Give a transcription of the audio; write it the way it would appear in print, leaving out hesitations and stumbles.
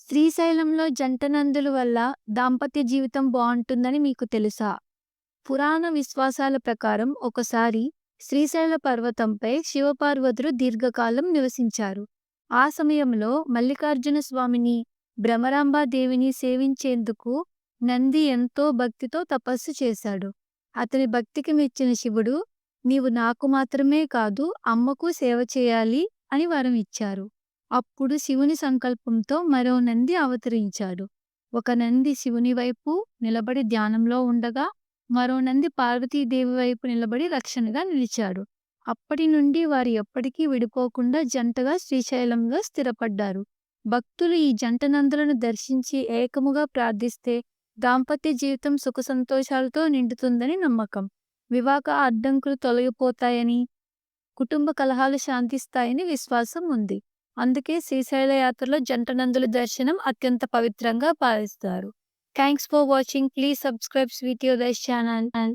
శ్రీశైలంలో జంట నందుల వల్ల దాంపత్య జీవితం బావుంటుందని మీకు తెలుసా? పురాణ విశ్వాసాల ప్రకారం ఒకసారి శ్రీశైల పర్వతంపై శివపార్వతులు దీర్ఘకాలం నివసించారు. ఆ సమయంలో మల్లికార్జున స్వామిని, భ్రమరాంబాదేవిని సేవించేందుకు నంది ఎంతో భక్తితో తపస్సు చేశాడు. అతని భక్తికి మెచ్చిన శివుడు, "నీవు నాకు మాత్రమే కాదు, అమ్మకు సేవ చేయాలి" అని వరం ఇచ్చారు. అప్పుడు శివుని సంకల్పంతో మరో నంది అవతరించాడు. ఒక నంది శివుని వైపు నిలబడి ధ్యానంలో ఉండగా, మరో నంది పార్వతీదేవి వైపు నిలబడి రక్షణగా నిలిచాడు. అప్పటి నుండి వారు ఎప్పటికీ విడిపోకుండా జంటగా శ్రీశైలంలో స్థిరపడ్డారు. భక్తులు ఈ జంట నందులను దర్శించి ఏకముగా ప్రార్థిస్తే దాంపత్య జీవితం సుఖ సంతోషాలతో నిండుతుందని నమ్మకం. వివాహ అడ్డంకులు తొలగిపోతాయని, కుటుంబ కలహాలు శాంతిస్తాయని విశ్వాసం ఉంది. అందుకే శ్రీశైల యాత్రలో జంట నందుల దర్శనం అత్యంత పవిత్రంగా భావిస్తారు. Thanks for watching. Please subscribe sweet your channel.